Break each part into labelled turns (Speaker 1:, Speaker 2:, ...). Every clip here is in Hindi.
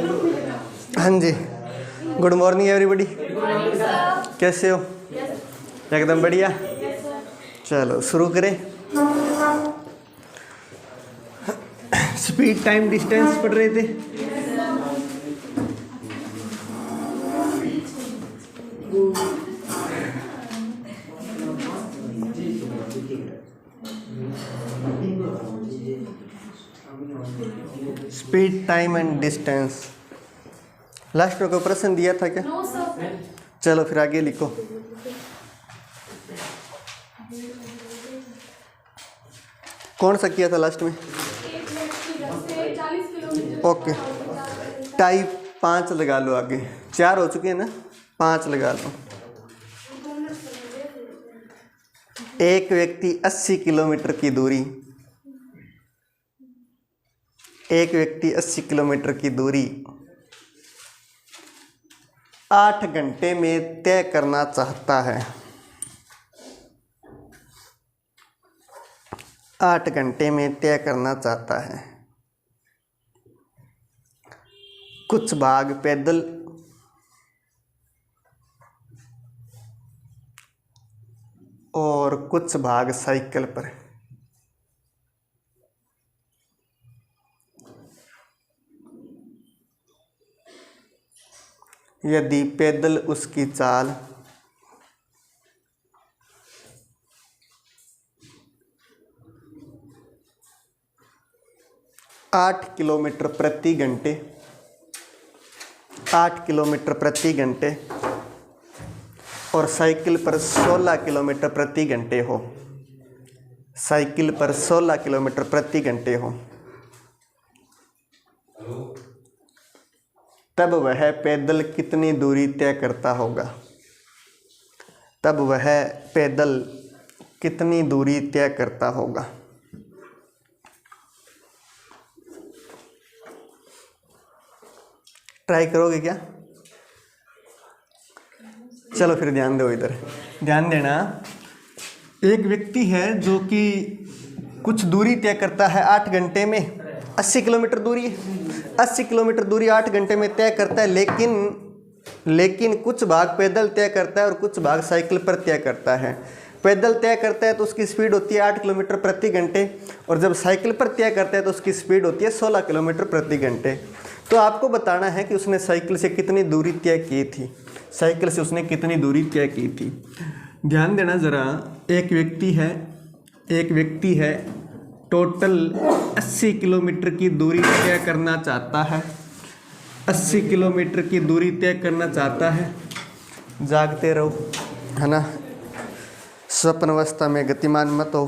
Speaker 1: हाँ जी, गुड मॉर्निंग एवरीबॉडी। कैसे हो? एकदम बढ़िया। चलो शुरू करें। स्पीड टाइम डिस्टेंस पढ़ रहे थे। Speed time and distance last में कोई प्रश्न दिया था क्या? चलो फिर आगे लिखो। कौन सा किया था लास्ट में? ओके, टाइप 5 लगा लो। आगे 4 हो चुके हैं ना, 5 लगा लो। एक व्यक्ति 80 किलोमीटर की दूरी, एक व्यक्ति 80 किलोमीटर की दूरी 8 घंटे में तय करना चाहता है। 8 घंटे में तय करना चाहता है। कुछ भाग पैदल और कुछ भाग साइकिल पर। यदि पैदल उसकी चाल 8 किलोमीटर प्रति घंटे, 8 किलोमीटर प्रति घंटे और साइकिल पर 16 किलोमीटर प्रति घंटे हो, साइकिल पर 16 किलोमीटर प्रति घंटे हो, तब वह पैदल कितनी दूरी तय करता होगा? तब वह पैदल कितनी दूरी तय करता होगा? ट्राई करोगे क्या? चलो फिर ध्यान दो, इधर ध्यान देना। एक व्यक्ति है जो कि कुछ दूरी तय करता है 8 घंटे में। 80 किलोमीटर दूरी है, 80 किलोमीटर दूरी 8 घंटे में तय करता है, लेकिन कुछ भाग पैदल तय करता है और कुछ भाग साइकिल पर तय करता है। पैदल तय करता है तो उसकी स्पीड होती है 8 किलोमीटर प्रति घंटे, और जब साइकिल पर तय करता है तो उसकी स्पीड होती है 16 किलोमीटर प्रति घंटे। तो आपको बताना है कि उसने साइकिल से कितनी दूरी तय की थी, साइकिल से उसने कितनी दूरी तय की थी। ध्यान देना ज़रा। एक व्यक्ति है टोटल 80 किलोमीटर की दूरी तय करना चाहता है, 80 किलोमीटर की दूरी तय करना चाहता है। जागते रहो, है ना, स्वप्न अवस्था में गतिमान मत हो।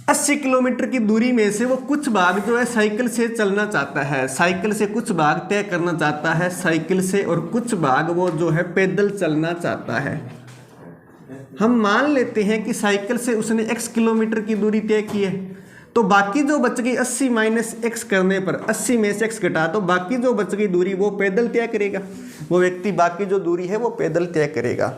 Speaker 1: 80 किलोमीटर की दूरी में से वो कुछ भाग जो है साइकिल से चलना चाहता है, साइकिल से कुछ भाग तय करना चाहता है साइकिल से, और कुछ भाग वो जो है पैदल चलना चाहता है। हम मान लेते हैं कि साइकिल से उसने x किलोमीटर की दूरी तय की है, तो बाकी जो बच गई 80 माइनस x करने पर 80 में से x घटा तो बाकी जो बच गई दूरी वो पैदल तय करेगा। वो व्यक्ति बाकी जो दूरी है वो पैदल तय करेगा।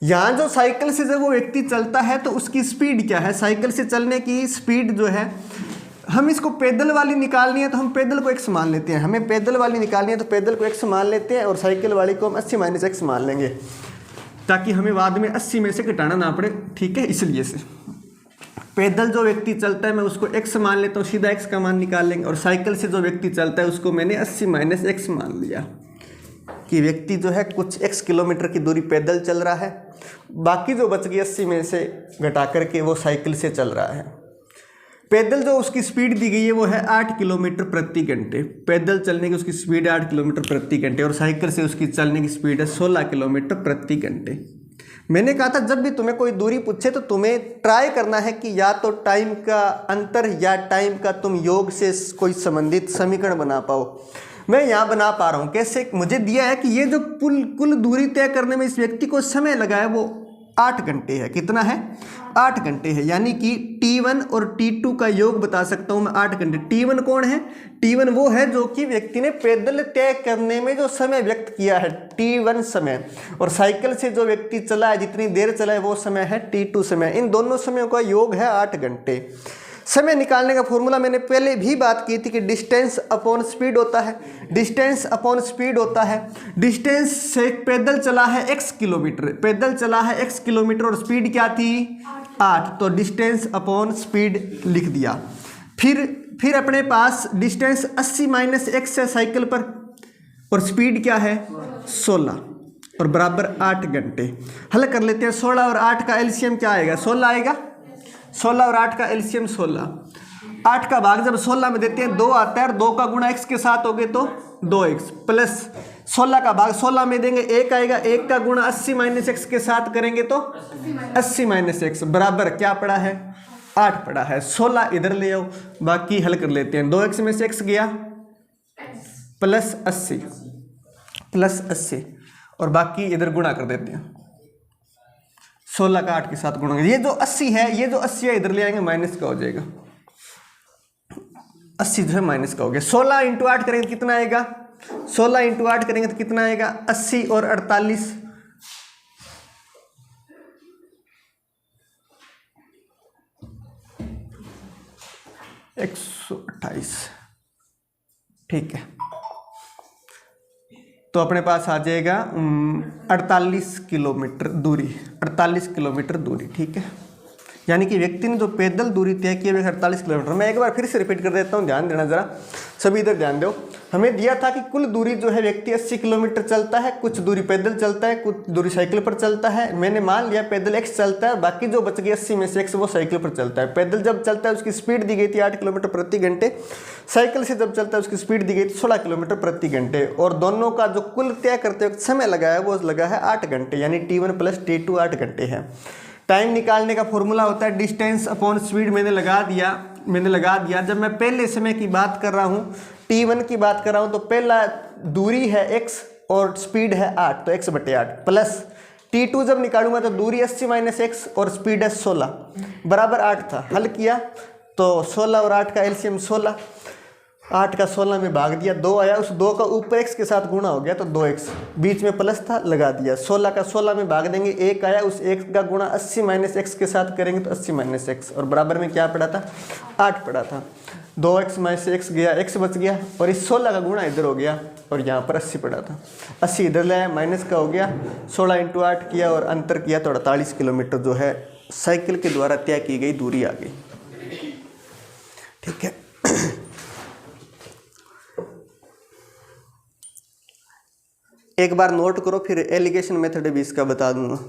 Speaker 1: यहाँ जो साइकिल से जब वो व्यक्ति चलता है तो उसकी स्पीड क्या है? साइकिल से चलने की स्पीड जो है, हम इसको पैदल वाली निकालनी है तो हम पैदल को x मान लेते हैं। हमें पैदल वाली निकालनी है तो पैदल को x मान लेते हैं और साइकिल वाली को हम 80 माइनस x मान लेंगे, ताकि हमें बाद में 80 में से घटाना ना पड़े। ठीक है, इसलिए से पैदल जो व्यक्ति चलता है मैं उसको x मान लेता हूँ, सीधा x का मान निकाल लेंगे, और साइकिल से जो व्यक्ति चलता है उसको मैंने 80 माइनस x मान लिया कि व्यक्ति जो है कुछ x किलोमीटर की दूरी पैदल चल रहा है, बाकी जो बच गई 80 में से घटा करके वो साइकिल से चल रहा है। पैदल जो उसकी स्पीड दी गई है वो है 8 किलोमीटर प्रति घंटे, पैदल चलने की उसकी स्पीड है 8 किलोमीटर प्रति घंटे, और साइकिल से उसकी चलने की स्पीड है 16 किलोमीटर प्रति घंटे। मैंने कहा था जब भी तुम्हें कोई दूरी पूछे तो तुम्हें ट्राई करना है कि या तो टाइम का अंतर या टाइम का तुम योग से कोई संबंधित समीकरण बना पाओ। मैं यहाँ बना पा रहा हूँ कैसे? मुझे दिया है कि ये जो कुल दूरी तय करने में इस व्यक्ति को समय लगा है वो 8 घंटे है। कितना है? 8 घंटे है, यानी कि T1 और T2 का योग बता सकता हूँ मैं 8 घंटे। T1 कौन है? T1 वो है जो कि व्यक्ति ने पैदल तय करने में जो समय व्यक्त किया है, T1 समय, और साइकिल से जो व्यक्ति चला है, जितनी देर चला है वो समय है T2 समय। इन दोनों समयों का योग है 8 घंटे। समय निकालने का फॉर्मूला मैंने पहले भी बात की थी कि डिस्टेंस अपॉन स्पीड होता है, डिस्टेंस अपॉन स्पीड होता है। डिस्टेंस से पैदल चला है x किलोमीटर, पैदल चला है x किलोमीटर और स्पीड क्या थी 8, तो डिस्टेंस अपॉन स्पीड लिख दिया। फिर अपने पास डिस्टेंस 80 - x है साइकिल पर और स्पीड क्या है 16 और बराबर 8 घंटे। हल कर लेते हैं। 16 और 8 का एलसीएम क्या आएगा 16 आएगा। 16 और 8 का एलसीएम 16। 8 का भाग जब 16 में देते हैं 2 आता है और 2 का गुणा x के साथ हो गए तो 2x प्लस 16 का भाग 16 में देंगे 1 आएगा, 1 का गुणा 80 - x के साथ करेंगे तो 80 - x बराबर क्या पड़ा है 8 पड़ा है। 16 इधर ले आओ, बाकी हल कर लेते हैं। 2x में से x गया प्लस 80 और बाकी इधर गुणा कर देते हैं। 16 का 8 के साथ गुणा, ये जो 80 है, ये जो 80 है इधर ले आएंगे माइनस का हो जाएगा। 80 जो है माइनस का हो गया। 16 × 8 करेंगे तो कितना आएगा 16 × 8 करेंगे तो कितना आएगा 80 और 48 128। ठीक है, तो अपने पास आ जाएगा 48 किलोमीटर दूरी, 48 किलोमीटर दूरी। ठीक है, यानी कि व्यक्ति ने जो पैदल दूरी तय की है 48 किलोमीटर। मैं एक बार फिर से रिपीट कर देता हूँ, ध्यान देना जरा, सभी इधर ध्यान दो। हमें दिया था कि कुल दूरी जो है व्यक्ति 80 किलोमीटर चलता है, कुछ दूरी पैदल चलता है, कुछ दूरी साइकिल पर चलता है। मैंने मान लिया पैदल x चलता है, बाकी जो बच गया 80 में से x वो साइकिल पर चलता है। पैदल जब चलता है उसकी स्पीड दी गई थी 8 किलोमीटर प्रति घंटे, साइकिल से जब चलता है उसकी स्पीड दी गई थी 16 किलोमीटर प्रति घंटे, और दोनों का जो कुल तय करते वक्त समय लगा है वो लगा है 8 घंटे, यानी T1 + T2 8 घंटे है। टाइम निकालने का फॉर्मूला होता है डिस्टेंस अपॉन स्पीड। मैंने लगा दिया। जब मैं पहले समय की बात कर रहा हूँ, T1 की बात कर रहा हूँ, तो पहला दूरी है x और स्पीड है 8, तो x/8 प्लस T2 जब निकालूंगा तो दूरी 80 - x और स्पीड है 16 बराबर 8 था। हल किया तो 16 और 8 का एलसीएम 16, 8 का 16 में भाग दिया, 2 आया, उस 2 का ऊपर x के साथ गुणा हो गया तो 2x, बीच में प्लस था लगा दिया। 16 का 16 में भाग देंगे, 1 आया, उस 1 का गुणा 80 - x के साथ करेंगे तो 80 - x और बराबर में क्या पड़ा था 8 पड़ा था। 2x में से x गया, x बच गया और इस 16 का गुणा इधर हो गया और यहाँ पर 80 पड़ा था। 80 इधर लाया, माइनस का हो गया। 16 × 8 किया और अंतर किया तो 48 किलोमीटर जो है साइकिल के द्वारा तय की गई दूरी आ गई। ठीक है, एक बार नोट करो, फिर एलिगेशन मेथड भी इसका बता दूंगा।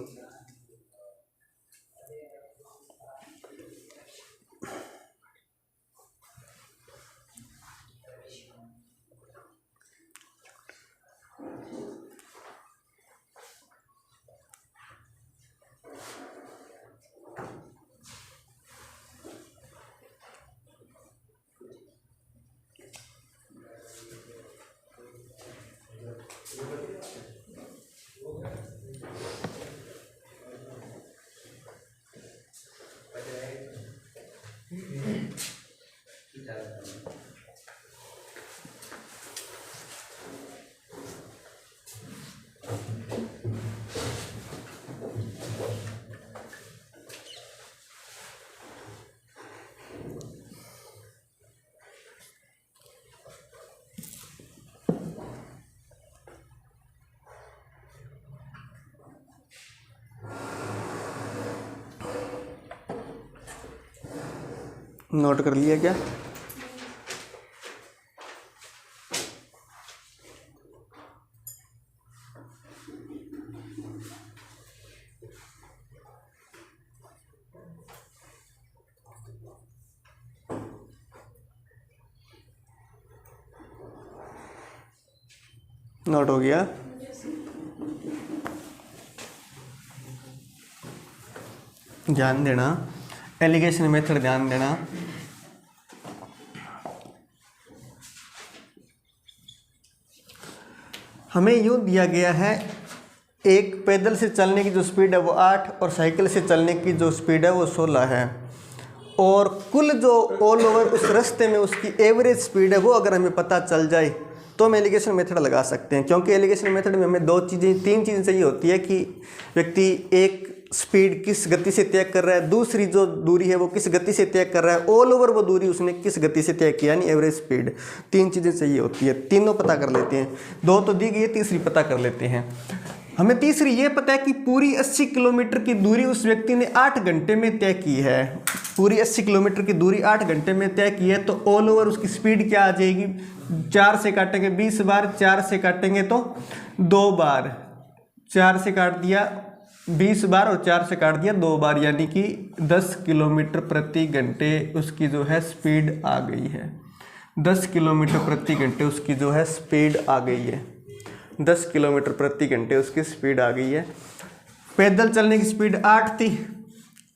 Speaker 1: नोट कर लिया क्या? नोट हो गया? ध्यान देना, एलिगेशन मेथड ध्यान देना। हमें यूँ दिया गया है, एक पैदल से चलने की जो स्पीड है वो 8 और साइकिल से चलने की जो स्पीड है वो 16 है, और कुल जो ऑल ओवर उस रास्ते में उसकी एवरेज स्पीड है वो अगर हमें पता चल जाए तो हम एलिगेशन मेथड लगा सकते हैं। क्योंकि एलिगेशन मेथड में हमें तीन चीज़ें चाहिए होती है कि व्यक्ति एक स्पीड किस गति से तय कर रहा है, दूसरी जो दूरी है वो किस गति से तय कर रहा है, ऑल ओवर वो दूरी उसने किस गति से तय किया, यानी एवरेज स्पीड। तीन चीज़ें चाहिए होती है, तीनों पता कर लेते हैं। दो तो दी गई है, तीसरी पता कर लेते हैं। हमें तीसरी ये पता है कि पूरी 80 किलोमीटर की दूरी उस व्यक्ति ने 8 घंटे में तय की है। पूरी 80 किलोमीटर की दूरी 8 घंटे में तय की है, तो ऑल ओवर उसकी स्पीड क्या आ जाएगी, 4 से काटेंगे 20 बार, 4 से काटेंगे तो 2 बार, 4 से काट दिया 20 बार और 4 से काट दिया 2 बार, यानी कि 10 किलोमीटर प्रति घंटे उसकी जो है स्पीड आ गई है। 10 किलोमीटर प्रति घंटे उसकी जो है स्पीड आ गई है। 10 किलोमीटर प्रति घंटे उसकी स्पीड आ गई है। पैदल चलने की स्पीड 8 थी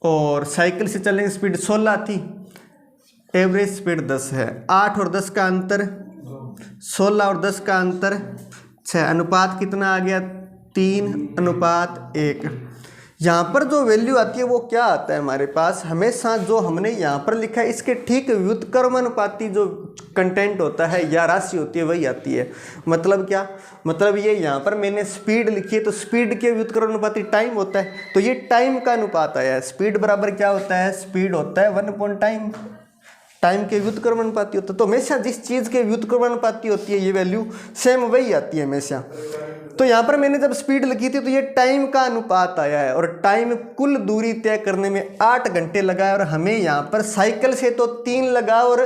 Speaker 1: और साइकिल से चलने की स्पीड 16 थी। एवरेज स्पीड 10 है। 8 और 10 का अंतर 16 और 10 का अंतर 6। अनुपात कितना आ गया, 3:1। यहाँ पर जो वैल्यू आती है वो क्या आता है हमारे पास, हमेशा जो हमने यहाँ पर लिखा है इसके ठीक व्युत्क्रमानुपाती जो कंटेंट होता है या राशि होती है वही आती है। मतलब क्या, मतलब ये यहाँ पर मैंने स्पीड लिखी है तो स्पीड के व्युत्क्रमानुपाती टाइम होता है, तो ये टाइम का अनुपात आया है। स्पीड बराबर क्या होता है, स्पीड होता है 1 टाइम, टाइम के व्युत्क्रमानुपाती होता है। तो हमेशा जिस चीज़ के व्युत्क्रमानुपाती होती है ये वैल्यू सेम वही आती है हमेशा। तो यहाँ पर मैंने जब स्पीड लिखी थी तो ये टाइम का अनुपात आया है, और टाइम कुल दूरी तय करने में 8 घंटे लगा है। और हमें यहाँ पर साइकिल से तो 3 लगा, और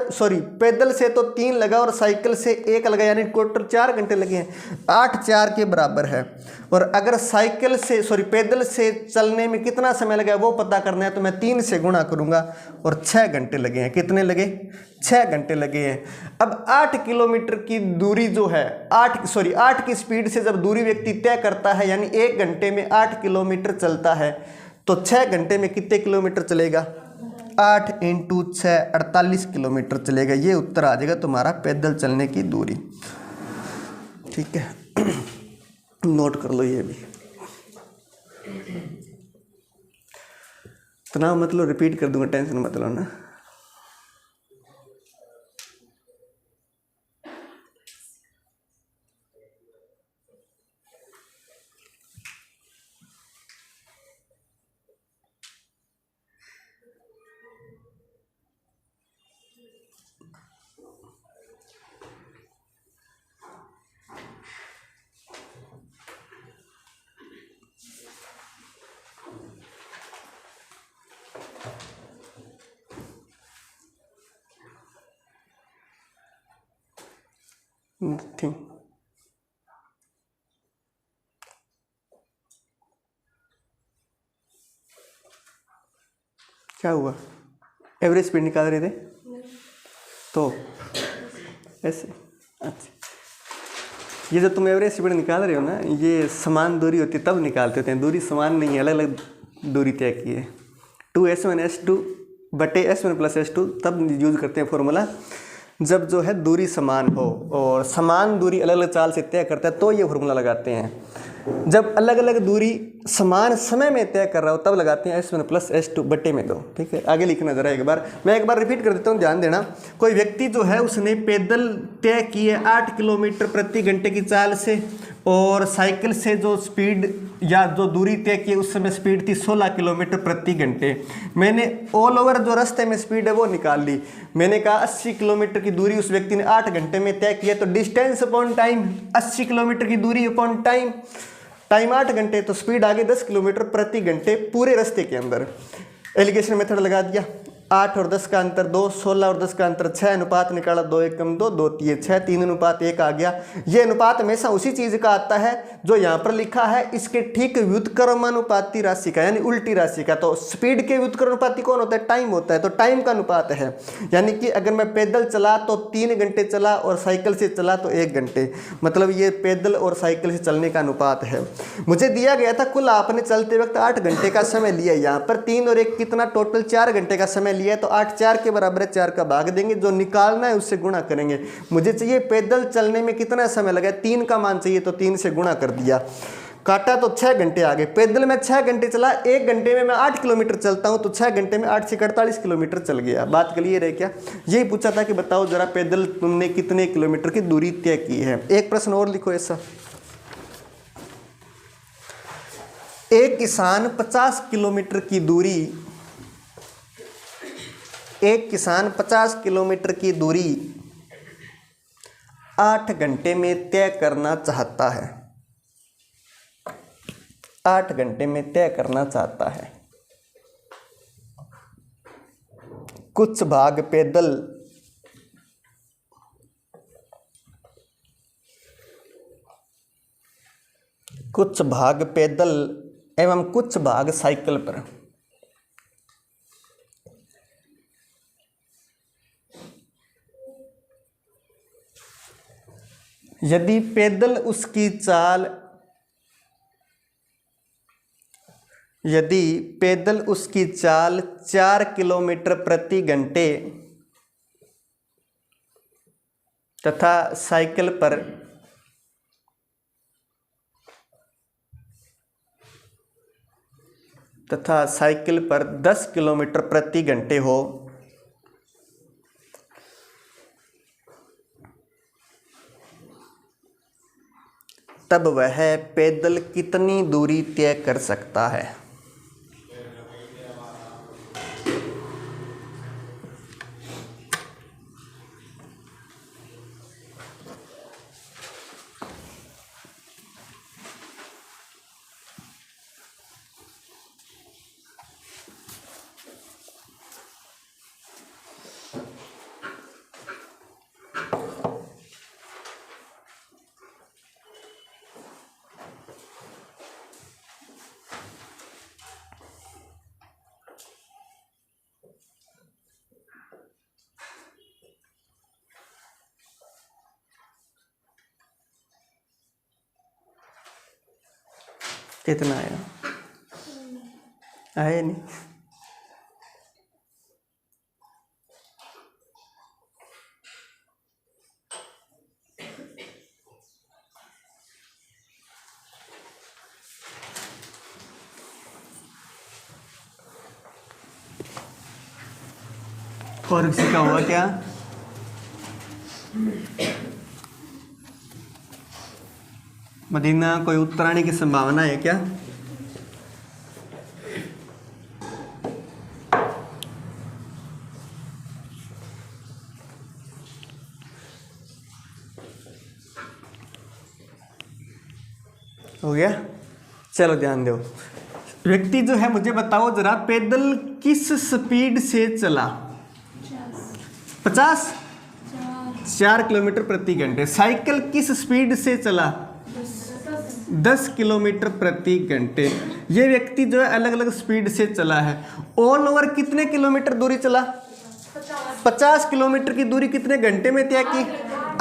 Speaker 1: पैदल से तो 3 लगा और साइकिल से 1 लगा, यानी टोटल 4 घंटे लगे हैं। 8 4 के बराबर है। और अगर साइकिल से पैदल से चलने में कितना समय लगा है वो पता करना है, तो मैं 3 से गुणा करूँगा और 6 घंटे लगे हैं। कितने लगे, 6 घंटे लगे हैं। अब 8 किलोमीटर की दूरी जो है 8 की स्पीड से जब दूरी व्यक्ति तय करता है, यानी 1 घंटे में 8 किलोमीटर चलता है, तो 6 घंटे में कितने किलोमीटर चलेगा, 8 × 6 48 किलोमीटर चलेगा। ये उत्तर आ जाएगा तुम्हारा पैदल चलने की दूरी। ठीक है, नोट कर लो ये भी। इतना मतलब रिपीट कर दूंगा, टेंशन मत लो ना। ठीक, क्या हुआ, एवरेज स्पीड निकाल रहे थे तो ऐसे। अच्छा, ये जो तुम एवरेज स्पीड निकाल रहे हो ना, ये समान दूरी होती है तब निकालते होते हैं। दूरी समान नहीं है, अलग अलग दूरी तय की है। 2s1s2 बटे s1 + s2 तब यूज करते हैं फॉर्मूला जब जो है दूरी समान हो, और समान दूरी अलग अलग चाल से तय करता है तो ये फॉर्मूला लगाते हैं। जब अलग अलग दूरी समान समय में तय कर रहा हो तब लगाते हैं s1 + s2 बटे में 2। ठीक है, आगे लिखना जरा एक बार, मैं एक बार रिपीट कर देता हूँ, ध्यान देना। कोई व्यक्ति जो है उसने पैदल तय की है 8 किलोमीटर प्रति घंटे की चाल से, और साइकिल से जो स्पीड या जो दूरी तय की उस समय स्पीड थी 16 किलोमीटर प्रति घंटे। मैंने ऑल ओवर जो रास्ते में स्पीड है वो निकाल ली। मैंने कहा 80 किलोमीटर की दूरी उस व्यक्ति ने 8 घंटे में तय की है, तो डिस्टेंस अपॉन टाइम, 80 किलोमीटर की दूरी अपॉन टाइम, टाइम 8 घंटे, तो स्पीड आगे 10 किलोमीटर प्रति घंटे पूरे रास्ते के अंदर। एलिगेशन मेथड लगा दिया। 8 और 10 का अंतर 2, 16 और 10 का अंतर 6, अनुपात निकाला 2 × 1 = 2, 2 × 3 = 6, 3:1 आ गया। ये अनुपात हमेशा उसी चीज़ का आता है जो यहाँ पर लिखा है, इसके ठीक व्युत्क्रमानुपाती राशि का, यानी उल्टी राशि का। तो स्पीड के व्युत्क्रमानुपाती कौन होता है, टाइम होता है, तो टाइम का अनुपात है। यानी कि अगर मैं पैदल चला तो 3 घंटे चला और साइकिल से चला तो 1 घंटे, मतलब ये पैदल और साइकिल से चलने का अनुपात है। मुझे दिया गया था कुल आपने चलते वक्त 8 घंटे का समय लिया, यहाँ पर 3 और 1 कितना, टोटल 4 घंटे का समय लिया है, तो 8 4 के बराबर है, 4 का भाग देंगे, जो निकालना है उससे गुणा करेंगे। मुझे चाहिए पैदल चलने में कितना समय लगा, 3 का मान चाहिए, तो 3 से गुणा कर दिया, काटा तो 6 घंटे आ गए। पैदल में 6 घंटे चला, 1 घंटे में मैं 8 किलोमीटर चलता हूं, तो 6 घंटे में 8 से 48 किलोमीटर चल गया। बात क्लियर है क्या? यही पूछा था कि बताओ जरा पैदल तुमने कितने किलोमीटर की दूरी तय की है। एक प्रश्न और लिखो ऐसा। एक किसान 50 किलोमीटर की दूरी एक किसान 50 किलोमीटर की दूरी 8 घंटे में तय करना चाहता है। 8 घंटे में तय करना चाहता है। कुछ भाग पैदल एवं कुछ भाग साइकिल पर। यदि पैदल उसकी चाल 4 किलोमीटर प्रति घंटे तथा साइकिल पर 10 किलोमीटर प्रति घंटे हो तब वह पैदल कितनी दूरी तय कर सकता है? कितना आया? आए नहीं। और किसी का हुआ क्या? मदीना, कोई उत्तर आने की संभावना है क्या? हो गया? चलो ध्यान दो। व्यक्ति जो है मुझे बताओ जरा, पैदल किस स्पीड से चला? 50? 4 किलोमीटर प्रति घंटे। साइकिल किस स्पीड से चला? 10 किलोमीटर प्रति घंटे। ये व्यक्ति जो है अलग अलग स्पीड से चला है। ऑल ओवर कितने किलोमीटर दूरी चला? 50 किलोमीटर की दूरी कितने घंटे में तय की?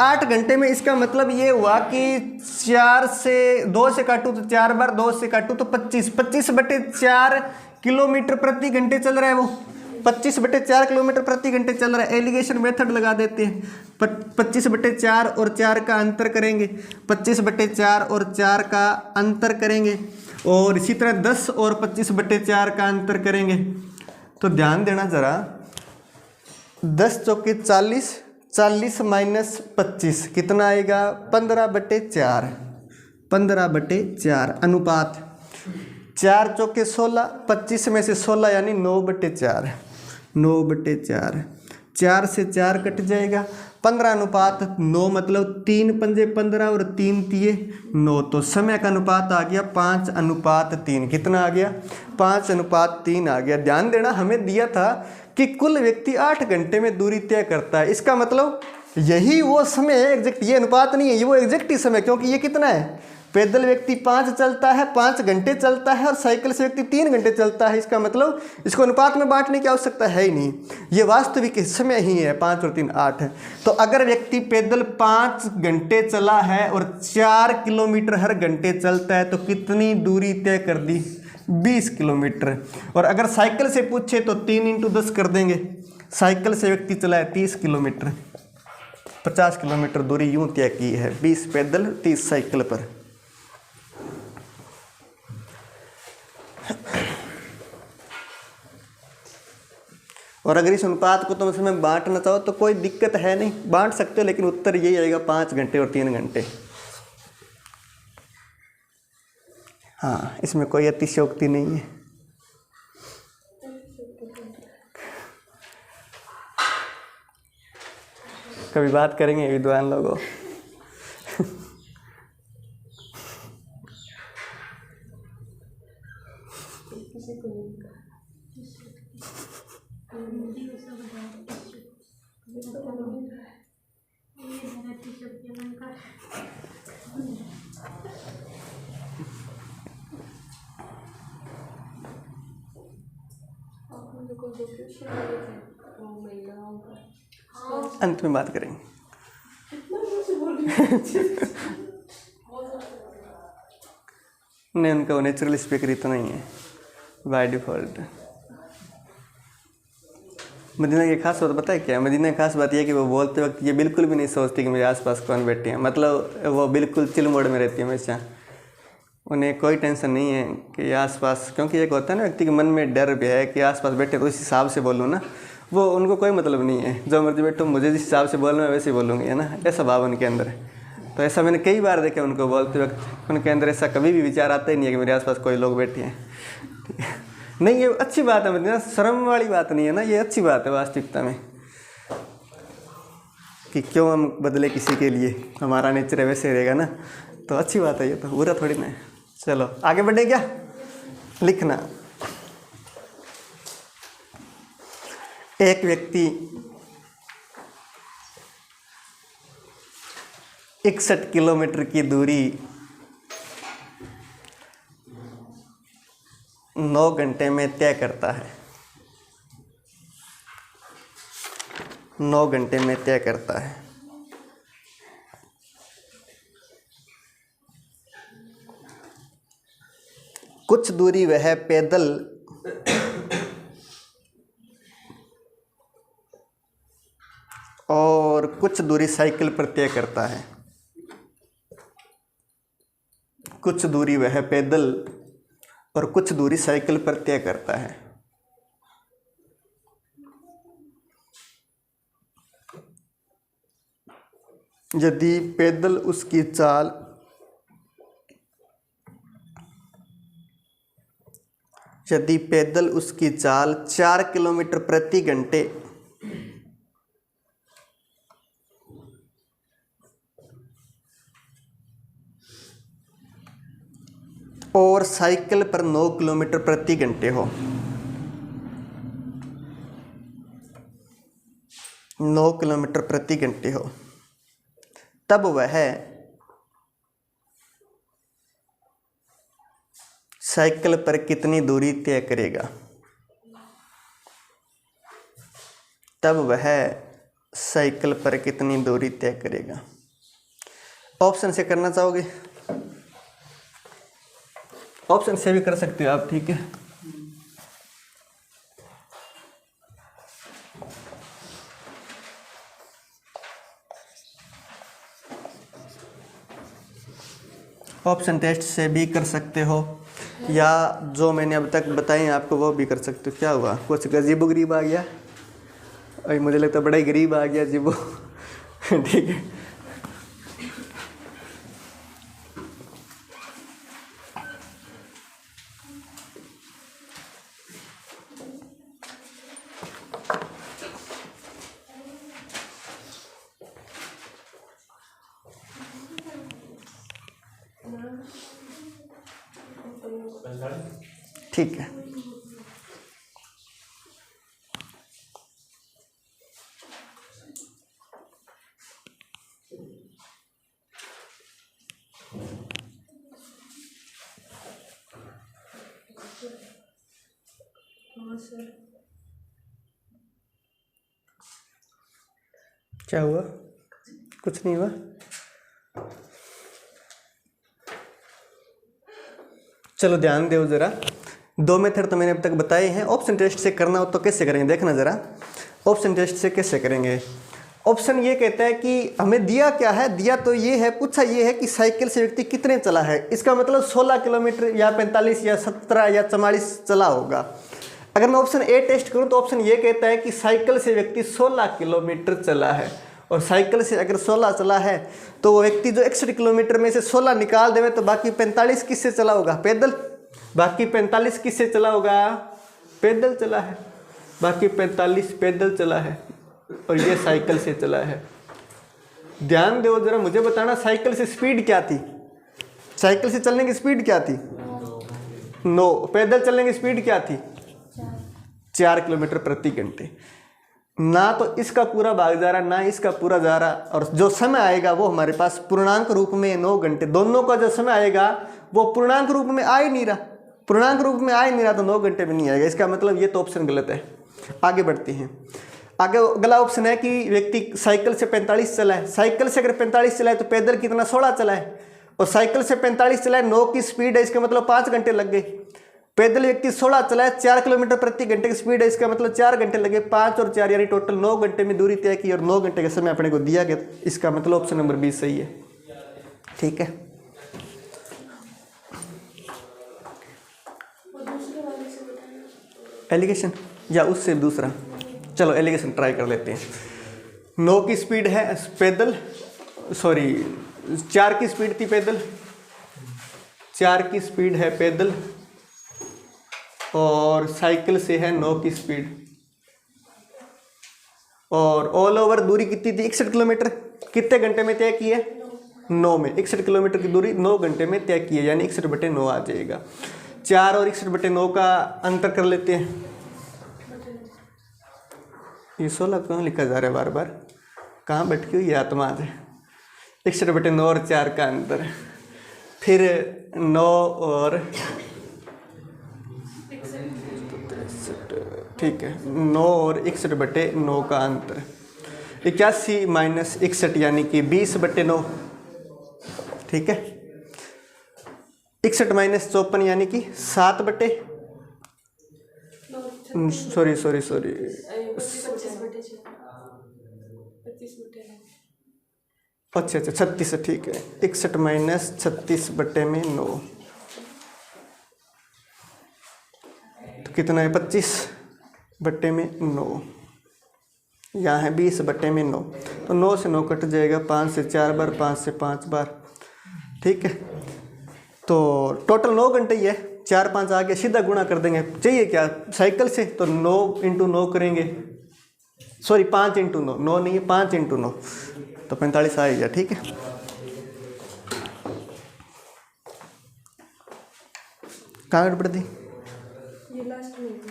Speaker 1: 8 घंटे में। इसका मतलब ये हुआ कि 2 से काटूं तो 4 बार, 2 से काटूं तो 25/4 किलोमीटर प्रति घंटे चल रहा है। वो 25/4 किलोमीटर प्रति घंटे चल रहा है। एलिगेशन मेथड लगा देते हैं। 25/4 और 4 का अंतर करेंगे, 25/4 और 4 का अंतर करेंगे, और इसी तरह 10 और 25/4 का अंतर करेंगे। तो ध्यान देना जरा, 10 चौके 40, 40 माइनस 25 कितना आएगा? 15/4। 15/4 अनुपात 4 चौके 16, 25 में से 16 यानी 9/4। 9/4, 4 से 4 कट जाएगा। 15:9 मतलब 3 पंजे 15 और 3 तिये 9। तो समय का अनुपात आ गया 5:3। कितना आ गया? 5:3 आ गया। ध्यान देना, हमें दिया था कि कुल व्यक्ति 8 घंटे में दूरी तय करता है। इसका मतलब यही वो समय है एग्जैक्ट। ये अनुपात नहीं है, ये वो एग्जैक्ट ही समय, क्योंकि ये कितना है? पैदल व्यक्ति 5 चलता है, 5 घंटे चलता है, और साइकिल से व्यक्ति 3 घंटे चलता है। इसका मतलब इसको अनुपात में बांटने की आवश्यकता है ही नहीं, ये वास्तविक समय ही है। 5 और 3 8 है। तो अगर व्यक्ति पैदल 5 घंटे चला है और 4 किलोमीटर हर घंटे चलता है तो कितनी दूरी तय कर दी? 20 किलोमीटर। और अगर साइकिल से पूछे तो 3 × 10 कर देंगे। साइकिल से व्यक्ति चला है 30 किलोमीटर, 50 किलोमीटर दूरी यूं तय की है। 20 पैदल, 30 साइकिल पर। और अगर इस अनुपात को तुम इसमें बांटना चाहो तो कोई दिक्कत है नहीं, बांट सकते हो, लेकिन उत्तर यही आएगा 5 घंटे और 3 घंटे। हाँ, इसमें कोई अतिशयोक्ति नहीं है। कभी बात करेंगे विद्वान लोगों। अंत में बात करेंगे। नहीं, उनका वो नेचुरल स्पीकर इतना नहीं है बाय डिफ़ॉल्ट। मदीना की खास बात पता है क्या है? मदीना की खास बात यह है कि वो बोलते वक्त ये बिल्कुल भी नहीं सोचती कि मेरे आसपास कौन बैठे हैं। मतलब वो बिल्कुल चिल मोड में रहती है हमेशा। उन्हें कोई टेंशन नहीं है कि आसपास, क्योंकि एक होता है ना व्यक्ति के मन में डर भी है कि आसपास बैठे तो उस हिसाब से बोलूँ ना, वो उनको कोई मतलब नहीं है। जो मर्जी बैठो, मुझे जिस हिसाब से बोलना है वैसे ही बोलूँगी, है ना, ऐसा भाव उनके अंदर है। तो ऐसा मैंने कई बार देखा उनको बोलते वक्त, उनके अंदर ऐसा कभी भी विचार आता ही नहीं है कि मेरे आसपास कोई लोग बैठे हैं। ठीक है, नहीं, ये अच्छी बात है, मतलब शर्म वाली बात नहीं है ना, ये अच्छी बात है वास्तविकता में। कि क्यों हम बदले किसी के लिए, हमारा नेचर वैसे रहेगा ना, तो अच्छी बात है, ये तो बुरा थोड़ी ना है। चलो आगे बढ़े क्या? लिखना। एक व्यक्ति 61 किलोमीटर की दूरी 9 घंटे में तय करता है। 9 घंटे में तय करता है। कुछ दूरी वह पैदल और कुछ दूरी साइकिल पर तय करता है। कुछ दूरी वह पैदल और कुछ दूरी साइकिल पर तय करता है। यदि पैदल उसकी चाल 4 किलोमीटर प्रति घंटे और साइकिल पर 9 किलोमीटर प्रति घंटे हो, 9 किलोमीटर प्रति घंटे हो, तब वह साइकिल पर कितनी दूरी तय करेगा? तब वह साइकिल पर कितनी दूरी तय करेगा? ऑप्शन से करना चाहोगे? ऑप्शन से भी कर सकते हो आप, ठीक है। ऑप्शन टेस्ट से भी कर सकते हो, या जो मैंने अब तक बताए आपको वो भी कर सकते हो। क्या हुआ, कुछ गरीबो गरीब आ गया? अरे मुझे लगता है बड़ा ही गरीब आ गया जी वो। ठीक है, ठीक है। क्या हुआ? कुछ नहीं हुआ। चलो ध्यान दो जरा, 2 मेथड तो मैंने अब तक बताए हैं। ऑप्शन टेस्ट से करना हो तो कैसे करेंगे, देखना जरा। ऑप्शन टेस्ट से कैसे करेंगे? ऑप्शन ये कहता है कि हमें दिया क्या है, दिया तो ये है, पूछा ये है कि साइकिल से व्यक्ति कितने चला है। इसका मतलब 16 किलोमीटर या 45 या 17 या 44 चला होगा। अगर मैं ऑप्शन ए टेस्ट करूं तो ऑप्शन ये कहता है कि साइकिल से व्यक्ति 16 किलोमीटर चला है। और साइकिल से अगर 16 चला है तो वो व्यक्ति जो 61 किलोमीटर में से 16 निकाल देवे तो बाकी 45 किससे चला होगा? पैदल। बाकी 45 किससे चला होगा? पैदल चला है। बाकी 45 पैदल चला है और ये साइकिल से चला है। ध्यान दो जरा, मुझे बताना साइकिल से स्पीड क्या थी? साइकिल से चलने की स्पीड क्या थी? 9। पैदल चलने की स्पीड क्या थी? 4 किलोमीटर प्रति घंटे। ना तो इसका पूरा भाग जा रहा ना इसका पूरा जा रहा, और जो समय आएगा वो हमारे पास पूर्णांक रूप में 9 घंटे। दोनों का जो समय आएगा वो पूर्णांक रूप में आ ही नहीं रहा। पूर्णांक रूप में आ ही नहीं रहा तो 9 घंटे में नहीं आएगा। इसका मतलब ये तो ऑप्शन गलत है। आगे बढ़ते हैं। आगे अगला ऑप्शन है कि व्यक्ति साइकिल से 45 चलाए। साइकिल से अगर 45 चलाए तो पैदल कितना? 16 चलाए। और साइकिल से 45 चलाए, 9 की स्पीड है, इसका मतलब 5 घंटे लग गए। पैदल व्यक्ति 16 चलाए, 4 किलोमीटर प्रति घंटे की स्पीड है, इसका मतलब 4 घंटे लगे। 5 और 4 यानी टोटल 9 घंटे में दूरी तय की और 9 घंटे का समय अपने को दिया गया। इसका मतलब ऑप्शन नंबर 20 सही है। ठीक है। एलिगेशन या उससे दूसरा, चलो एलिगेशन ट्राई कर लेते हैं। 9 की स्पीड है पैदल, सॉरी 4 की स्पीड थी पैदल, 4 की स्पीड है पैदल और साइकिल से है 9 की स्पीड। और ऑल ओवर दूरी कितनी थी? 61 किलोमीटर। कितने घंटे में तय की है? 9 में। 61 किलोमीटर की दूरी 9 घंटे में तय की है, यानी 61/9 आ जाएगा। 4 और 61/9 का अंतर कर लेते हैं। ये 16 क्यों लिखा जा रहा है बार बार? कहाँ भटकी हुई है आत्मा है? 61/9 और 4 का अंतर, फिर 9 और ठीक है 9 और 61/9 का अंतर 81 माइनस 61 यानी कि 20/9। ठीक है। 61 माइनस 54 यानी कि 7 बटे सॉरी अच्छा 36 है। ठीक है। 61 माइनस 36/9 तो कितना है? 25/9। यहाँ है 20/9 तो 9 से 9 कट जाएगा, 5 से 4 बार, 5 से 5 बार। ठीक है। तो टोटल 9 घंटे ही है। 4 5 आगे सीधा गुणा कर देंगे। चाहिए क्या साइकिल से? तो 9 × 9 करेंगे, सॉरी 5 × 9, 9 नहीं है 5 × 9 तो 45 आएगा। ठीक है। कहाँ गड़बड़ थी?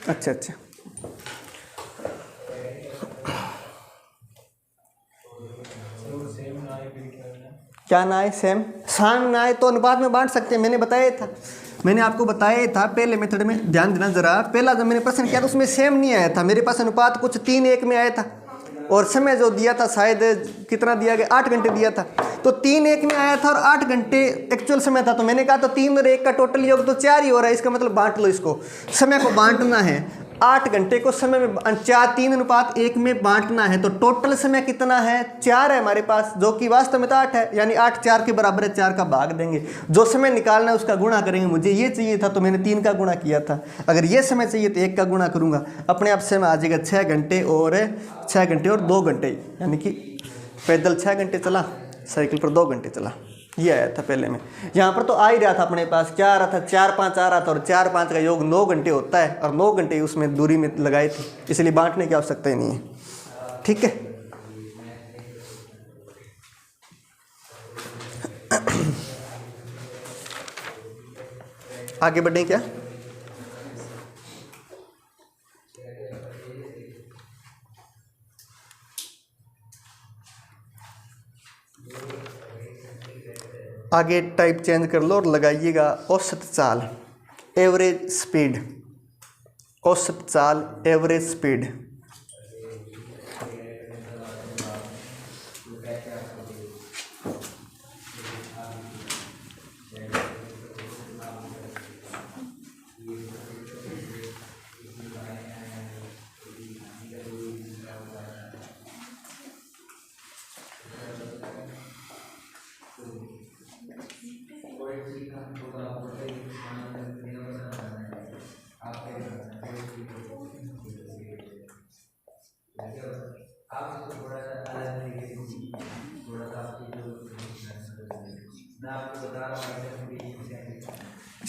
Speaker 1: अच्छा क्या ना आए? सेम ना आए तो अनुपात में बांट सकते हैं। मैंने बताया था, मैंने आपको बताया था पहले मेथड में। ध्यान देना जरा, पहला जब मैंने प्रश्न किया तो उसमें सेम नहीं आया था। मेरे पास अनुपात कुछ 3:1 में आया था और समय जो दिया था शायद कितना दिया गया? 8 घंटे दिया था। तो 3:1 में आया था और 8 घंटे एक्चुअल समय था। तो मैंने कहा तो 3 और 1 का टोटल योग तो 4 ही हो रहा है। इसका मतलब बांट लो इसको, समय को बांटना है। 8 घंटे को समय में 3:1 में बांटना है तो टोटल समय कितना है? 4 है हमारे पास, जो कि वास्तव में तो 8 है। यानी 8 4 के बराबर है, 4 का भाग देंगे। जो समय निकालना है उसका गुणा करेंगे। मुझे ये चाहिए था तो मैंने 3 का गुणा किया था। अगर ये समय चाहिए तो 1 का गुणा करूंगा। अपने आप समय आ जाएगा 6 घंटे और 6 घंटे और 2 घंटे, यानी कि पैदल 6 घंटे चला, साइकिल पर 2 घंटे चला। ये आया था पहले में। यहाँ पर तो आ ही रहा था अपने पास, क्या आ रहा था? 4 5 आ रहा था और 4 5 का योग 9 घंटे होता है और 9 घंटे उसमें दूरी में लगाए थे, इसलिए बांटने की आवश्यकता ही नहीं है। ठीक है। आगे बढ़े क्या? आगे टाइप चेंज कर लो और लगाइएगा औसत चाल, एवरेज स्पीड। औसत चाल, एवरेज स्पीड।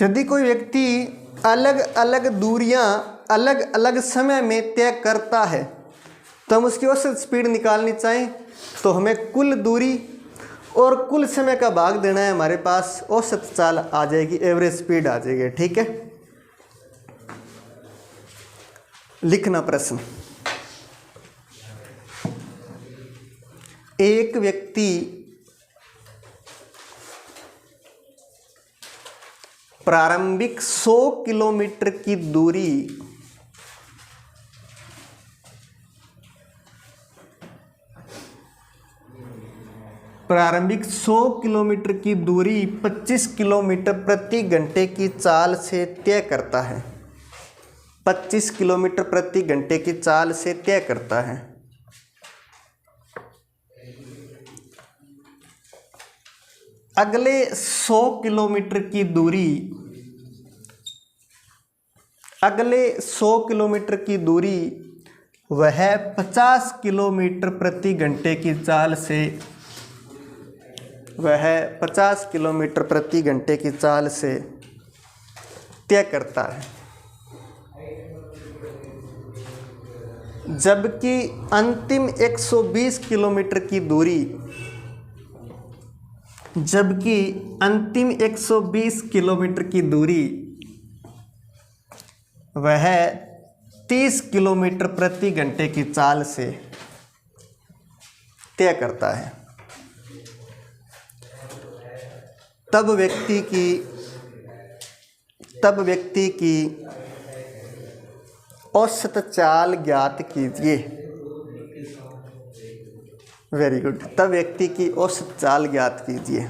Speaker 1: यदि कोई व्यक्ति अलग अलग दूरियां अलग अलग समय में तय करता है तो हम उसकी औसत स्पीड निकालनी चाहें तो हमें कुल दूरी और कुल समय का भाग देना है, हमारे पास औसत चाल आ जाएगी, एवरेज स्पीड आ जाएगी। ठीक है, लिखना प्रश्न। एक व्यक्ति प्रारंभिक 100 किलोमीटर की दूरी प्रारंभिक 100 किलोमीटर की दूरी 25 किलोमीटर प्रति घंटे की चाल से तय करता है। 25 किलोमीटर प्रति घंटे की चाल से तय करता है। अगले 100 किलोमीटर की दूरी वह 50 किलोमीटर प्रति घंटे की चाल से तय करता है, जबकि अंतिम 120 किलोमीटर की दूरी वह 30 किलोमीटर प्रति घंटे की चाल से तय करता है। तब व्यक्ति की औसत चाल ज्ञात कीजिए। Very good. तब व्यक्ति की औसत चाल ज्ञात कीजिए।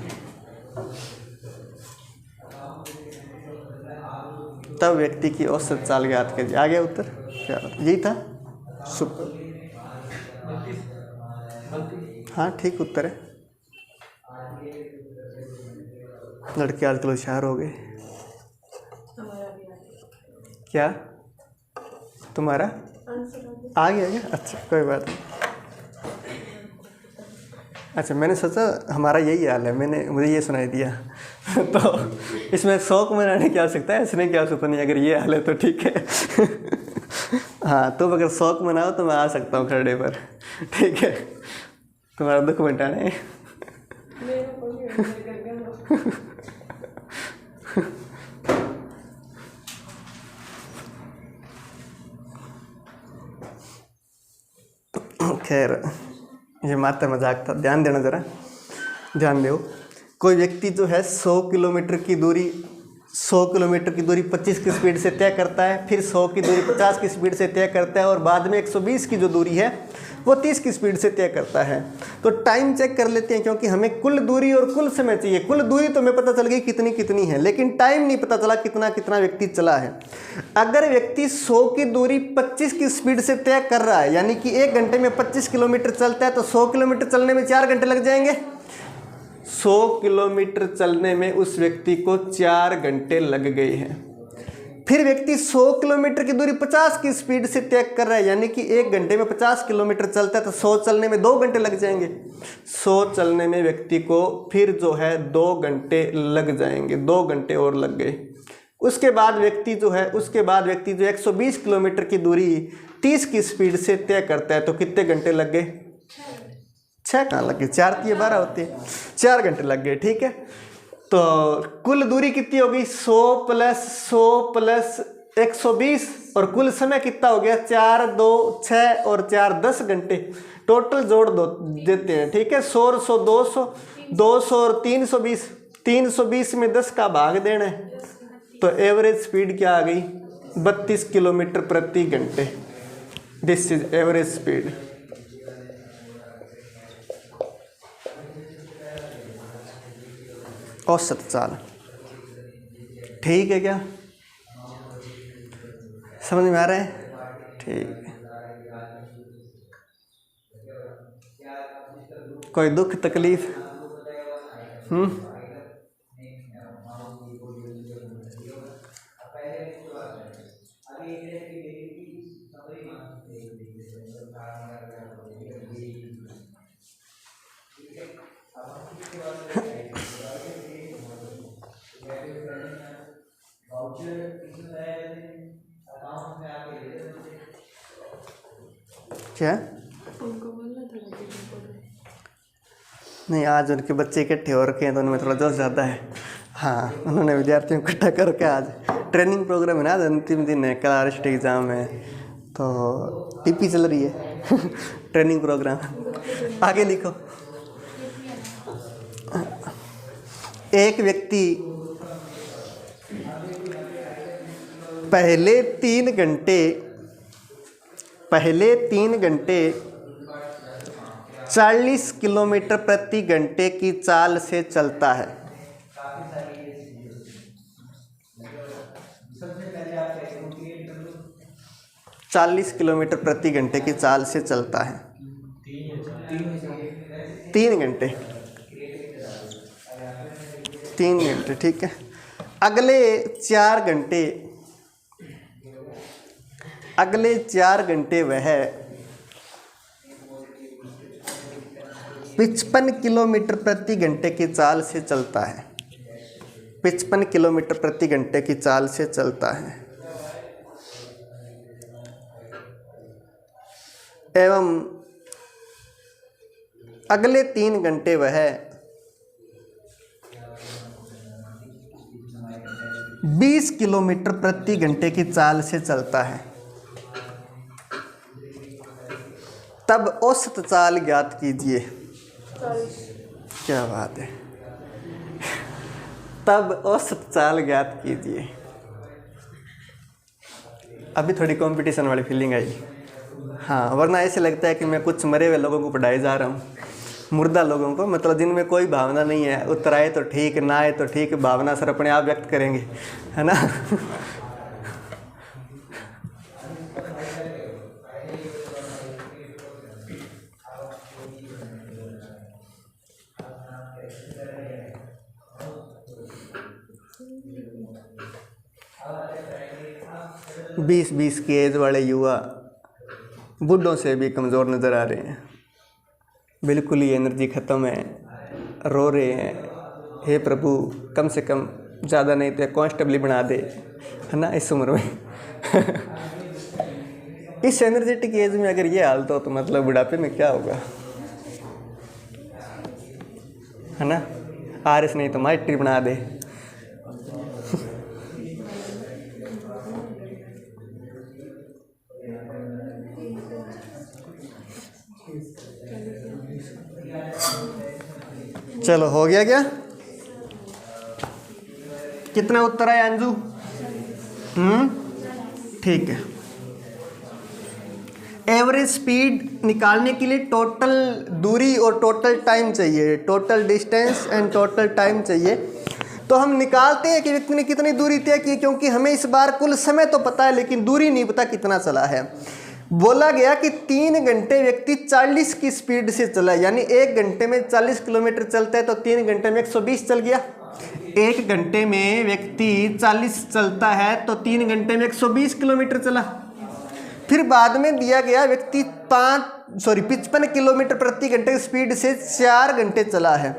Speaker 1: आ गया उत्तर? क्या यही था? सुपर, हाँ ठीक उत्तर है। लड़के आजकल होशियार हो गए। क्या तुम्हारा आ गया क्या? अच्छा कोई बात नहीं। अच्छा मैंने सोचा हमारा यही हाल है, मुझे ये सुनाई दिया तो इसमें शौक मनाने की आवश्यकता है, इसने क्या पता नहीं, अगर ये हाल है तो ठीक है हाँ तुम अगर शौक मनाओ तो मैं आ सकता हूँ खरड़े पर, ठीक है, तुम्हारा दुख मिटाने खैर ये मात्र मजाक था, ध्यान देना ज़रा, ध्यान दो। कोई व्यक्ति जो है 100 किलोमीटर की दूरी 25 की स्पीड से तय करता है, फिर 100 की दूरी 50 की स्पीड से तय करता है और बाद में 120 की जो दूरी है वो 30 की स्पीड से तय करता है। तो टाइम चेक कर लेते हैं, क्योंकि हमें कुल दूरी और कुल समय चाहिए। कुल दूरी तो हमें पता चल गई कितनी कितनी है, लेकिन टाइम नहीं पता चला कितना कितना व्यक्ति चला है। अगर व्यक्ति 100 की दूरी 25 की स्पीड से तय कर रहा है, यानी कि 1 घंटे में 25 किलोमीटर चलता है, तो 100 किलोमीटर चलने में 4 घंटे लग जाएंगे। 100 किलोमीटर चलने में उस व्यक्ति को 4 घंटे लग गए हैं। फिर व्यक्ति 100 किलोमीटर की दूरी 50 की स्पीड से तय कर रहा है, यानी कि 1 घंटे में 50 किलोमीटर चलता है, तो 100 चलने में 2 घंटे लग जाएंगे। 100 चलने में व्यक्ति को फिर जो है 2 घंटे लग जाएंगे, 2 घंटे और लग गए। उसके बाद व्यक्ति जो 120 किलोमीटर की दूरी 30 की स्पीड से तय करता है, तो कितने घंटे लग गए? 6 कहाँ लग गए, 4 × 12 होते हैं, 4 घंटे लग गए। ठीक है, तो कुल दूरी कितनी होगी? 100 प्लस 120, और कुल समय कितना हो गया? 4 2 6 और 4 10 घंटे। टोटल जोड़ देते हैं। ठीक है, 100 100 200 और 320, 320 में 10 का भाग देना है, तो एवरेज स्पीड क्या आ गई? 32 किलोमीटर प्रति घंटे। This is average speed. औसत चाल। ठीक है, क्या समझ में आ रहा है? ठीक है, कोई दुख तकलीफ? क्या?
Speaker 2: उनको बोलना था कि
Speaker 1: नहीं, आज उनके बच्चे इकट्ठे हो रखे हैं तो उनमें थोड़ा जोश ज़्यादा है। हाँ, उन्होंने विद्यार्थियों को इकट्ठा करके आज ट्रेनिंग प्रोग्राम है ना, आज अंतिम दिन है, कल आरएसटी एग्ज़ाम है तो टीपी चल रही है ट्रेनिंग प्रोग्राम। आगे लिखो। एक व्यक्ति पहले 3 घंटे 40 किलोमीटर प्रति घंटे की चाल से चलता है। चालीस किलोमीटर प्रति घंटे की चाल से चलता है 3 घंटे। 3 घंटे, ठीक है। अगले 4 घंटे वह 55 किलोमीटर प्रति घंटे की चाल से चलता है। 55 किलोमीटर प्रति घंटे की चाल से चलता है। एवं अगले 3 घंटे वह 20 किलोमीटर प्रति घंटे की चाल से चलता है। तब औसत चाल ज्ञात कीजिए।
Speaker 2: 40।
Speaker 1: क्या बात है। तब औसत चाल ज्ञात कीजिए। अभी थोड़ी कंपटीशन वाली फीलिंग आई। हाँ, वरना ऐसे लगता है कि मैं कुछ मरे हुए लोगों को पढ़ाए जा रहा हूँ, मुर्दा लोगों को, मतलब जिनमें कोई भावना नहीं है। उत्तर आए तो ठीक, ना आए तो ठीक, भावना सर अपने आप व्यक्त करेंगे, है ना। बीस की एज वाले युवा बूढ़ों से भी कमज़ोर नज़र आ रहे हैं, बिल्कुल ही एनर्जी ख़त्म है, रो रहे हैं। हे प्रभु, कम से कम ज़्यादा नहीं तो कांस्टेबल बना दे, है ना, इस उम्र में। इस एनर्जेटिक एज में अगर ये हाल तो मतलब बुढ़ापे में क्या होगा, है ना। आरएस नहीं तो मास्टर बना दे। चलो, हो गया क्या? कितना उत्तर आया अंजू? ठीक है। एवरेज स्पीड निकालने के लिए टोटल दूरी और टोटल टाइम चाहिए, total distance and total time चाहिए। तो हम निकालते हैं कि व्यक्ति ने कितनी दूरी तय की, क्योंकि हमें इस बार कुल समय तो पता है लेकिन दूरी नहीं पता कितना चला है। बोला गया कि 3 घंटे व्यक्ति 40 की स्पीड से चला, यानी 1 घंटे में 40 किलोमीटर चलता है तो 3 घंटे में 120 चल गया। 1 घंटे में व्यक्ति 40 चलता है तो 3 घंटे में 120 किलोमीटर चला। फिर बाद में दिया गया व्यक्ति 55 किलोमीटर प्रति घंटे की स्पीड से 4 घंटे चला है।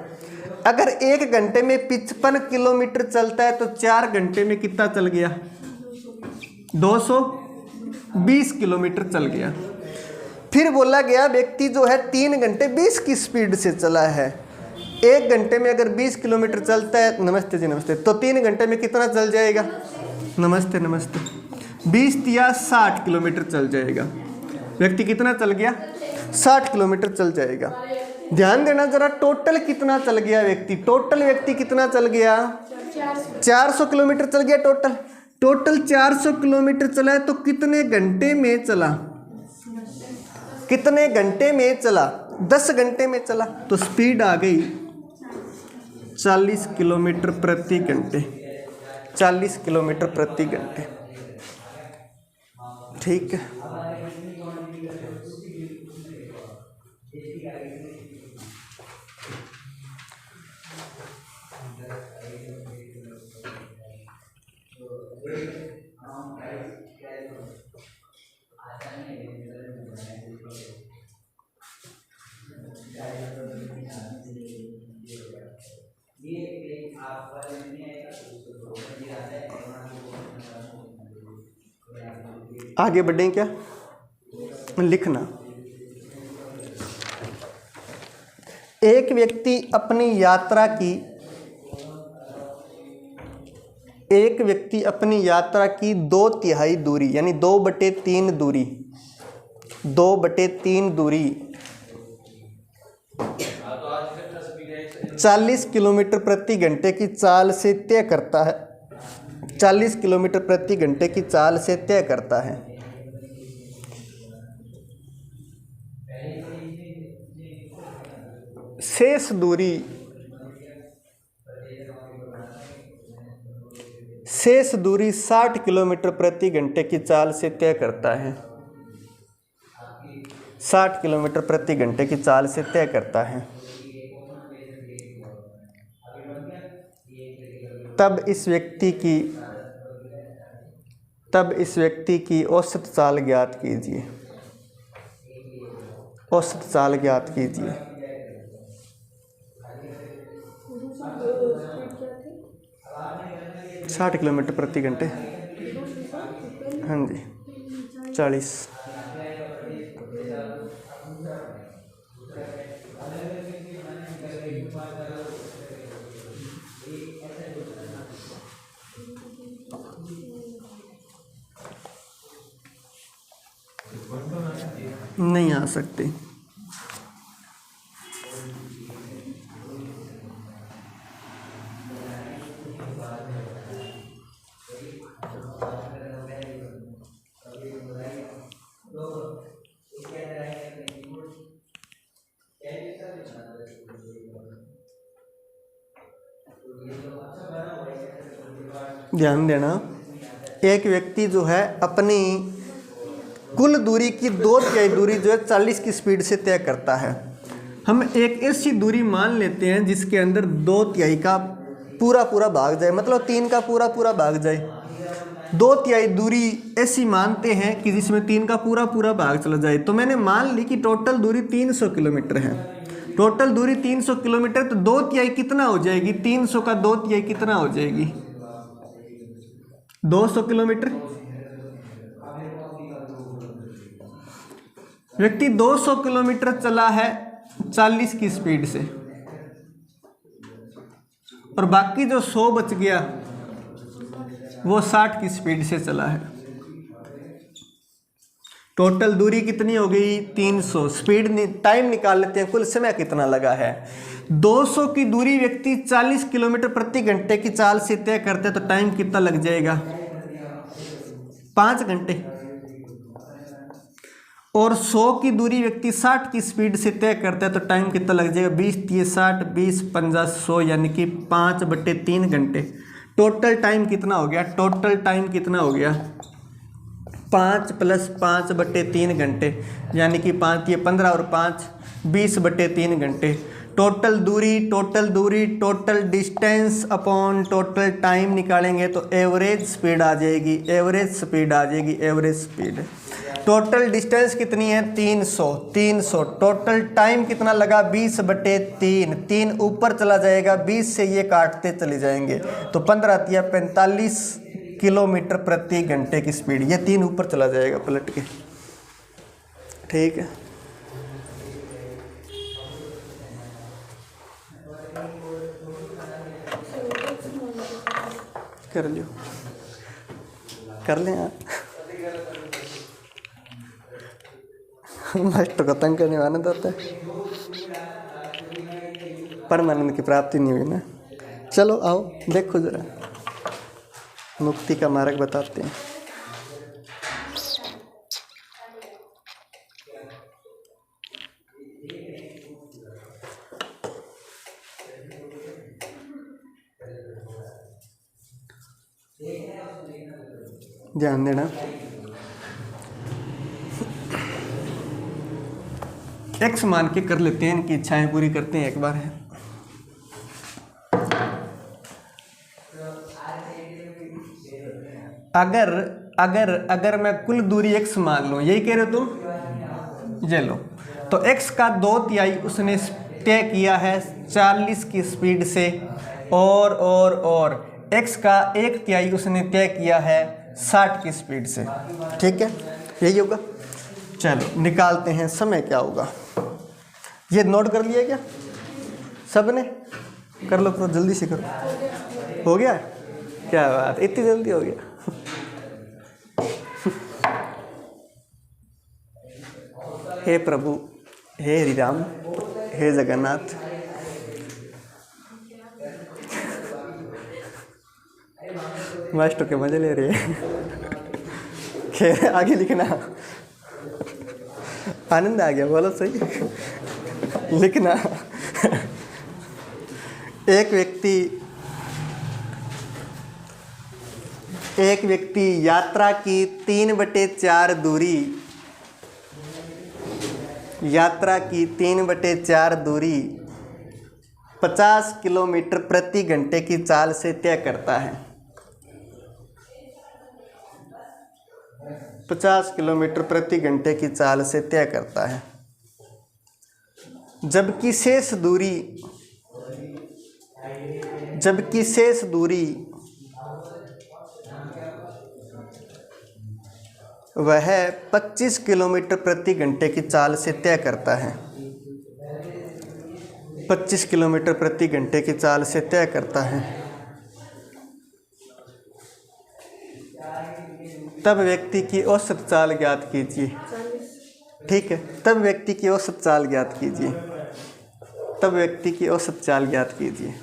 Speaker 1: अगर 1 घंटे में 55 किलोमीटर चलता है तो 4 घंटे में कितना चल गया? 220 किलोमीटर चल गया। फिर बोला गया व्यक्ति जो है 3 घंटे 20 की स्पीड से चला है। 1 घंटे में अगर 20 किलोमीटर चलता है, नमस्ते जी नमस्ते, तो 3 घंटे में कितना चल जाएगा? नमस्ते नमस्ते, 20 या 60 किलोमीटर चल जाएगा। व्यक्ति कितना चल गया? 60 किलोमीटर चल जाएगा। ध्यान देना जरा, टोटल कितना चल गया व्यक्ति? टोटल व्यक्ति कितना चल गया? 400 किलोमीटर चल गया टोटल। टोटल 400 किलोमीटर चला है तो कितने घंटे में चला? कितने घंटे में चला? 10 घंटे में चला। तो स्पीड आ गई 40 किलोमीटर प्रति घंटे। 40 किलोमीटर प्रति घंटे, ठीक है। आगे बढ़ें क्या? लिखना। एक व्यक्ति अपनी यात्रा की 2/3 दूरी यानी 2/3 दूरी 40 किलोमीटर प्रति घंटे की चाल से तय करता है। 40 किलोमीटर प्रति घंटे की चाल से तय करता है। शेष दूरी 60 किलोमीटर प्रति घंटे की चाल से तय करता है। 60 किलोमीटर प्रति घंटे की चाल से तय करता है। तब इस व्यक्ति की औसत चाल ज्ञात कीजिए। औसत चाल ज्ञात कीजिए।
Speaker 2: स्पीड क्या थी?
Speaker 1: 60 किलोमीटर प्रति घंटे। हाँ जी 40। नहीं आ सकते। ध्यान देना, एक व्यक्ति जो है अपनी कुल दूरी की 2/3 दूरी जो है 40 की स्पीड से तय करता है। हम एक ऐसी दूरी मान लेते हैं जिसके अंदर 2/3 का पूरा भाग जाए, मतलब 3 का पूरा भाग जाए। 2/3 दूरी ऐसी मानते हैं कि जिसमें 3 का पूरा भाग चला जाए। तो मैंने मान ली कि टोटल दूरी 300 किलोमीटर है। टोटल दूरी 300 किलोमीटर, तो 2/3 कितना हो जाएगी? 300 का 2/3 कितना हो जाएगी? 200 किलोमीटर। व्यक्ति 200 किलोमीटर चला है 40 की स्पीड से, और बाकी जो 100 बच गया वो 60 की स्पीड से चला है। टोटल दूरी कितनी हो गई? 300। टाइम निकाल लेते हैं, कुल समय कितना लगा है। 200 की दूरी व्यक्ति 40 किलोमीटर प्रति घंटे की चाल से तय करते तो टाइम कितना लग जाएगा? 5 घंटे। और 100 की दूरी व्यक्ति 60 की स्पीड से तय करता है तो टाइम कितना लग जाएगा? 20 30 60 20 50 100 यानी कि 5/3 घंटे। टोटल टाइम कितना हो गया? टोटल टाइम कितना हो गया? 5 + 5/3 घंटे, यानी कि 5 ये 15 और 5 20/3 घंटे। टोटल दूरी total distance upon total time निकालेंगे तो एवरेज स्पीड आ जाएगी। Average speed. टोटल डिस्टेंस कितनी है? 300। टोटल टाइम कितना लगा? 20/3। 3 ऊपर चला जाएगा, 20 से ये काटते चले जाएंगे तो 15 या 45 किलोमीटर प्रति घंटे की स्पीड। ये 3 ऊपर चला जाएगा पलट के। ठीक है, कर लियो, कर लें आप। मास्टर को तंग करने वाला होता है, परमानंद की प्राप्ति नहीं हुई ना। चलो आओ देखो जरा, मुक्ति का मार्ग बताते हैं। ध्यान देना, एक्स मान के कर लेते हैं, इनकी इच्छाएं पूरी करते हैं एक बार है। अगर मैं कुल दूरी x मान लूँ, यही कह रहे हो तुम? ये लो, तो x का 2/3 उसने तय किया है 40 की स्पीड से, और x का 1/3 उसने तय किया है 60 की स्पीड से। ठीक है, यही होगा। चलो निकालते हैं समय क्या होगा। ये नोट कर लिया क्या? सब ने कर लो, करो जल्दी से करो। हो गया? क्या बात, इतनी जल्दी हो गया। हे प्रभु, हे हरि राम, हे जगन्नाथ। मास्टर के मजे ले रहे हैं। खैर आगे लिखना। आनंद आ गया, बोलो सही। लिखना। एक व्यक्ति यात्रा की 3/4 दूरी 50 किलोमीटर प्रति घंटे की चाल से तय करता है। 50 किलोमीटर प्रति घंटे की चाल से तय करता है, जबकि शेष दूरी वह 25 किलोमीटर प्रति घंटे की चाल से तय करता है। 25 किलोमीटर प्रति घंटे की चाल से तय करता है। तब व्यक्ति की औसत चाल ज्ञात कीजिए। ठीक है, तब व्यक्ति की औसत चाल ज्ञात कीजिए। तब व्यक्ति की औसत चाल ज्ञात कीजिए।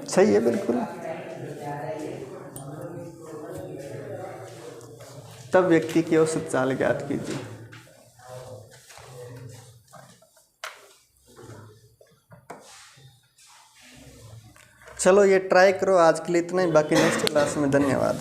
Speaker 1: सही है, बिल्कुल। तब व्यक्ति की औसत चाल ज्ञात कीजिए। चलो ये ट्राई करो। आज के लिए इतना ही, बाकी नेक्स्ट क्लास में। धन्यवाद।